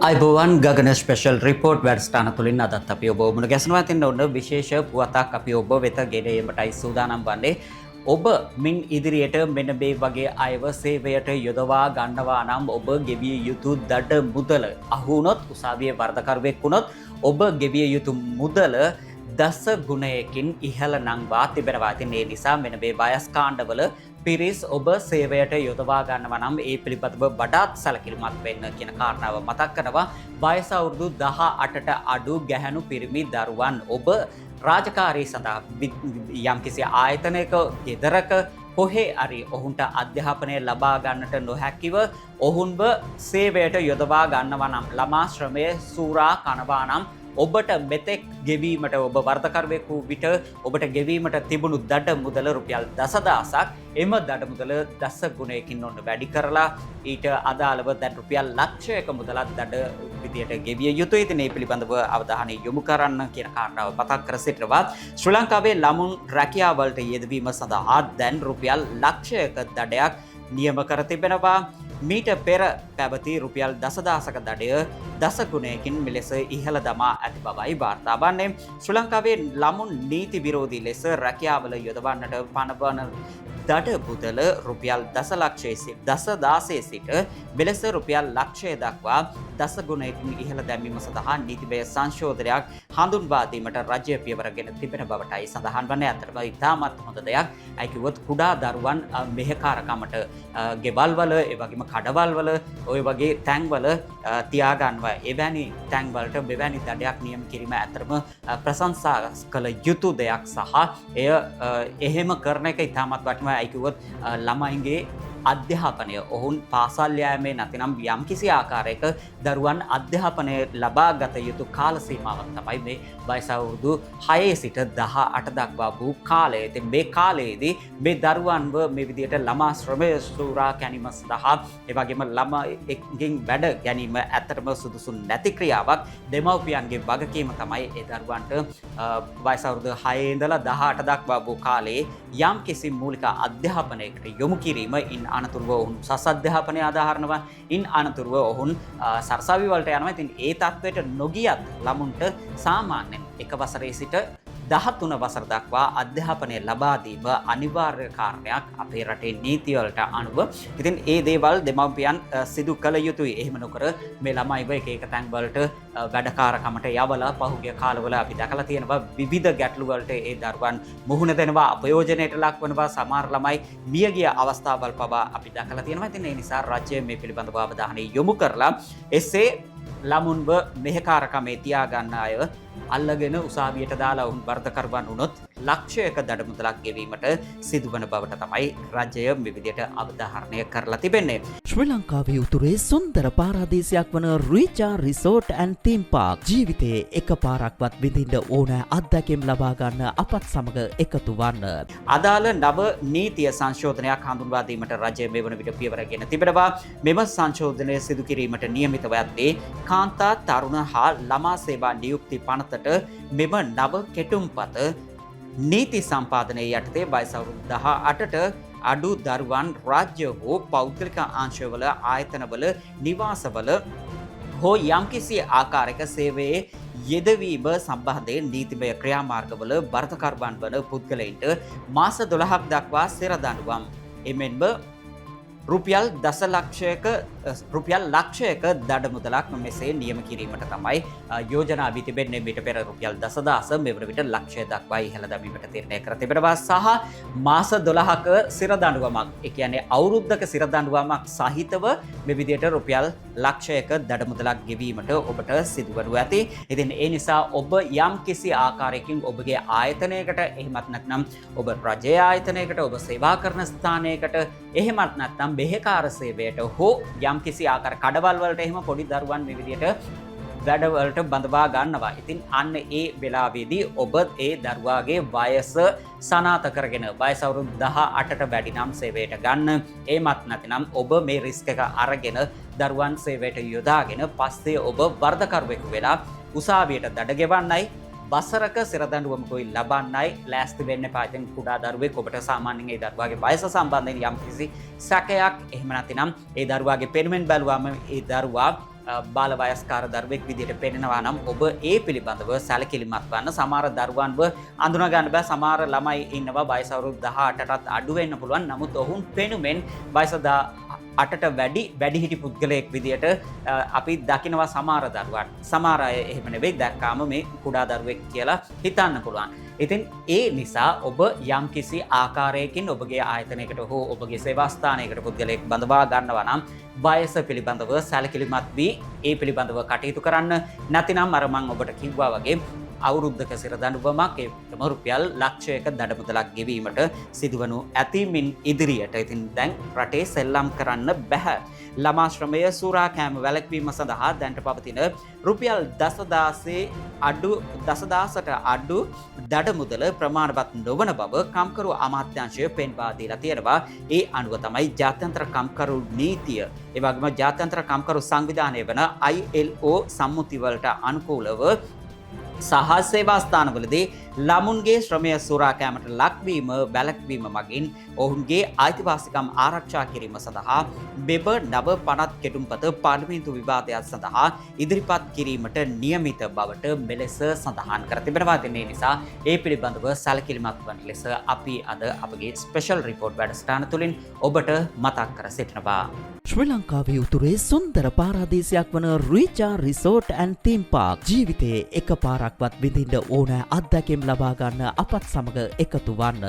අයිබෝවන් ගගන special report වැඩස්ථාන තුළින් අදත් අපි ඔබ මුණ ගැසනවා තින්න ඔන්න විශේෂ පුවතක් අපි ඔබ වෙත ගෙනීමටයි සූදානම් වන්නේ. ඔබ මින් ඉදිරියට මෙන්න මේ වගේ අයව සේවයට යොදවා ගන්නවා නම් ඔබ ගෙවිය යුතු දඩ මුදල අහුනොත් උසාවියේ වර්ධකරුවෙක් වුණොත් ඔබ ගෙවිය යුතු මුදල දස ගුණයකින් ඉහළ නංවා තිබෙනවා. ඉතින් ඒ නිසා මෙන්න මේ වයස් කාණ්ඩවල පිරිස් ඔබ සේවයට යොදවා ගන්නවා නම් ඒ පිළිබඳව වඩාත් සැලකිලිමත් වෙන්න කියන කාරණාව මතක් කරනවා. වයස අවුරුදු 18ට අඩු ගැහැණු පිරිමි දරුවන් ඔබ රාජකාරී සඳහා යම්කිසි ආයතනයක ගෙදරක කොහේ හරි ඔවුන්ට අධ්‍යාපනය ලබා ගන්නට නොහැකිව ඔවුන්ව සේවයට යොදවා ගන්නවා නම් ළමා ශ්‍රමය සූරා කනවා නම් ඔබට මෙතෙක් ගෙවීමට ඔබ වර්ධකරුවෙක් වූ විට ඔබට ගෙවීමට තිබුණු දඩ මුදල රුපියල් 10000ක් එම දඩ මුදල දස ගුණයකින් ඔන්න වැඩි කරලා ඊට අදාළව දැන් රුපියල් ලක්ෂයක මුදලක් දඩ විදියට ගෙවිය යුතුයි. ඉතින් මේ පිළිබඳව අවධානය යොමු කරන්න කියන කාරණාව මතක් කර සිටිනවා. ශ්‍රී ලංකාවේ ළමුන් රැකියාවලට යෙදවීම සඳහා දැන් රුපියල් ලක්ෂයක දඩයක් නියම කර තිබෙනවා. මීට පෙර පැවති රුපියල් 10000ක දඩය දස ගුණයකින් මෙලෙස ඉහළ දමා ඇති බවයි වාර්තා වන්නේ. ශ්‍රී ලංකාවේ ළමුන් නීති විරෝධී ලෙස රැකියාවල යොදවන්නට පනවන දඩ මුදල රුපියල් දසදාසයේ සිට මෙලෙස රුපියල් ලක්ෂය දක්වා දස ගුණයකින් ඉහළ දැමීම සඳහා නීතිමය සංශෝධනයක් හඳුන්වා දීමට රජය පියවරගෙන තිබෙන බවටයි සඳහන් වන්නේ. අතරම ඉතාමත් හොඳ දෙයක්. අයි කිව්වොත් කුඩා දරුවන් මෙහෙකාරකමට ගෙවල් වල ඒ වගේම කඩවල් වල ওই වගේ තැන්වල තියාගන්නවා. එවැනි තැන්වලට මෙවැනි දඩයක් නියම කිරීම ඇතරම ප්‍රශංසා කළ යුතු දෙයක් සහ එය එහෙම කරන එක ඉතාමත් වටිනවා. අයි කිව්වොත් ළමයින්ගේ අධ්‍යාපනය ඔවුන් පාසල් යෑමේ නැතිනම් යම්කිසි ආකාරයක දරුවන් අධ්‍යාපනය ලබා ගත යුතු කාල සීමාවක් තමයි මේ වයස අවුරුදු 6 සිට 18 දක්වා වූ කාලය. ඉතින් මේ කාලයේදී මේ දරුවන්ව මේ විදිහට ළමා ශ්‍රමය සූරා ගැනීම සඳහා ඒ වගේම ළමයින්ගෙන් වැඩ ගැනීම ඇත්තටම සුදුසු නැති ක්‍රියාවක්. දෙමව්පියන්ගේ වගකීම තමයි ඒ දරුවන්ට වයස අවුරුදු 6 ඉඳලා 18 දක්වා වූ කාලයේ යම්කිසි මූලික අධ්‍යාපනයකට යොමු කිරීම. ඉන් අනතුරුව ඔවුන් උසස් අධ්‍යාපනය අදාහරනවා. ඉන් අනතුරුව ඔවුන් සරසවි වලට යනවා. ඉතින් ඒ තත්ත්වයට නොගියත් ළමුන්ට සාමාන්‍යයෙන් එක වසරේ සිට 13 වසර දක්වා අධ්‍යාපනය ලබා දීම අනිවාර්ය කාරණයක් අපේ රටේ නීති වලට අනුව. ඉතින් ඒ දේවල් දෙමව්පියන් සිදු කළ යුතුයි. එහෙම නොකර මේ ළමයිව එක එක තැන් වලට වැඩකාරකමට යවලා පහුගිය කාලවල අපි දැකලා තියෙනවා විවිධ ගැටලු වලට ඒ දරුවන් මුහුණ දෙනවා, අපයෝජනයට ලක් වෙනවා. සමහර ළමයි මියගිය අවස්ථාවල් පවා අපි දැකලා තියෙනවා. ඉතින් ඒ නිසා රජය මේ පිළිබඳව අවධානය යොමු කරලා එසේ ළමුන්ව මෙහෙකාරකමේ තියාගන්න අය අල්ලගෙන උසාවියට දාලා උන් වර්ධකරුවන් වුණොත් ලක්ෂයක දඩ මුදලක් ගෙවීමට සිදුවන බවට තමයි රජය මේ විදිහට අවධාරණය කරලා තිබෙන්නේ. ශ්‍රී ලංකාවේ උතුරේ සුන්දර පාරාදීසයක් වන රීචා රිසෝට් ඇන්ඩ් තීම් පාර්ක් ජීවිතයේ එක පාරක්වත් විඳින්න ඕන අත්දැකීම් ලබා ගන්න අපත් සමග එකතු වන්න. අදාළ නව නීතිය සංශෝධනයක් හඳුන්වා දීමට රජය මේ වන විට පියවරගෙන තිබෙනවා. මෙම සංශෝධනය සිදු කිරීමට නියමිතව ඇත්තේ කාන්තා තරුණ හා ළමා සේවා නියුක්ති පනතට මෙම නව කෙටුම්පත නීති සම්පාදනයේ යටතේ වයස අවුරුදු 18ට අඩු දරුවන් රාජ්‍ය හෝ පෞද්ගලික අංශවල ආයතනවල නිවාසවල හෝ යම්කිසි ආකාරයක සේවයේ යෙදවීම සම්බන්ධයෙන් නීතිමය ක්‍රියාමාර්ගවල වර්ධකරුවන් වන පුද්ගලයින්ට මාස 12ක් දක්වා සිර දඬුවම් එමෙන්ම රුපියල් ලක්ෂයක දඩ මුදලක් මෙසේ නියම කිරීමට තමයි යෝජනා වී තිබෙන්නේ. මීට පෙර රුපියල් 10000 මෙවර විට ලක්ෂය දක්වා ඉහළ දැමීමට තීරණය කර තිබෙනවා සහ මාස 12ක සිර දඬුවමක්, ඒ කියන්නේ අවුරුද්දක සිර දඬුවමක් සහිතව මේ විදිහට රුපියල් ලක්ෂයක දඩ මුදලක් ගෙවීමට ඔබට සිදුවනු ඇති. ඉතින් ඒ නිසා ඔබ යම් කිසි ආකාරයකින් ඔබගේ ආයතනයකට එහෙමත් නැත්නම් ඔබ රජයේ ආයතනයකට ඔබ සේවා කරන ස්ථානයකට එහෙමත් නැත්නම් මෙහෙකාර සේවයට හෝ යම් කිසි ආකාර කඩවල් වලට එහෙම පොඩි දරුවන් මේ විදිහට වැඩවලට බඳවා ගන්නවා. ඉතින් අන්න ඒ වෙලාවේදී ඔබ ඒ දරුවාගේ වයස සනාථ කරගෙන වයස අවුරුදු 18ට වැඩි නම් සේවයට ගන්න. එහෙමත් නැතිනම් ඔබ මේ රිස්ක් එක අරගෙන දරුවන් සේවයට යොදාගෙන පස්සේ ඔබ වර්ධකරුවෙකු වෙලා උසාවියට දඩ ගෙවන්නයි වසරක සිරදඬුවමකුයි ලබන්නයි ලෑස්ති වෙන්න එපා. ඉතින් කුඩා දරුවෙක් ඔබට සාමාන්‍යයෙන් ඒ දරුවාගේ වයස සම්බන්ධයෙන් යම්කිසි සැකයක් එහෙම නැතිනම් ඒ දරුවාගේ පෙනුමෙන් බැලුවාම ඒ දරුවා බාල වයස්කාර දරුවෙක් විදිහට පෙනෙනවා නම් ඔබ ඒ පිළිබඳව සැලකිලිමත් වන්න. සමහර දරුවන්ව අඳුනා ගන්න බෑ. සමහර ළමයි ඉන්නවා වයස අවුරුදු 18ටත් අඩු වෙන්න පුළුවන්. නමුත් ඔවුන් පෙනුමෙන් වයස 18ට වැඩිහිටි පුද්ගලයෙක් විදිහට අපි දකිනවා සමහර දරුවන්. සමහර අය එහෙම නෙවෙයි, දැක්කාම මේ කුඩා දරුවෙක් කියලා හිතන්න පුළුවන්. ඉතින් ඒ නිසා ඔබ යම්කිසි ආකාරයකින් ඔබගේ ආයතනයකට හෝ ඔබගේ සේවා ස්ථානයකට පුද්ගලයෙක් බඳවා ගන්නවා නම් වයස පිළිබඳව සැලකිලිමත් වී ඒ පිළිබඳව කටයුතු කරන්න. නැතිනම් අර මම ඔබට කිව්වා වගේ අවුරුද්දක සිර දඬුවමක් ඒකම රුපියල් ලක්ෂයක දඩමුදලක් ගෙවීමට සිදුවනු ඇතිමින් ඉදිරියට ඉතින් දැන් රටේ සෙල්ලම් කරන්න බැහැ. ළමා ශ්‍රමය සූරා කෑම වැළැක්වීම සඳහා දැන්ට පවතින රුපියල් දසදාසට අඩු දඩමුදල ප්‍රමාණවත් නොවන බව කම්කරු අමාත්‍යාංශය පෙන්වා දීලා තියෙනවා. ඒ අනුව තමයි ජාත්‍යන්තර කම්කරු නීතිය, ඒ වගේම ජාත්‍යන්තර කම්කරු සංවිධානය වන ILO සම්මුතිවලට අනුකූලව සහ සේවා ස්ථානවලදී ළමුන්ගේ ශ්‍රමය සුරා කෑමට ලක්වීම වැළැක්වීම මගින් ඔවුන්ගේ අයිතිවාසිකම් ආරක්ෂා කිරීම සඳහා මෙබ නව පනත් කෙටුම්පත පාර්ලිමේන්තු විවාදයක් සඳහා ඉදිරිපත් කිරීමට නියමිත බවට මෙලෙස සඳහන් කර තිබෙනවා. ඒ නිසා ඒ පිළිබඳව සැලකිලිමත් වන ලෙස අපි අද අපගේ ස්පෙෂල් රිපෝට් වැඩසටහන තුළින් ඔබට මතක් කර සිටිනවා. ශ්‍රී ලංකාවේ උතුරේ සුන්දර පාරාදීසයක් වන රීචා රිසෝට් ඇන්ඩ් තීම් පාර්ක් ජීවිතයේ එක පාරක්වත් විඳින්න ඕනෑ අත්දැකීම් ලබා ගන්න අපත් සමග එකතු වන්න.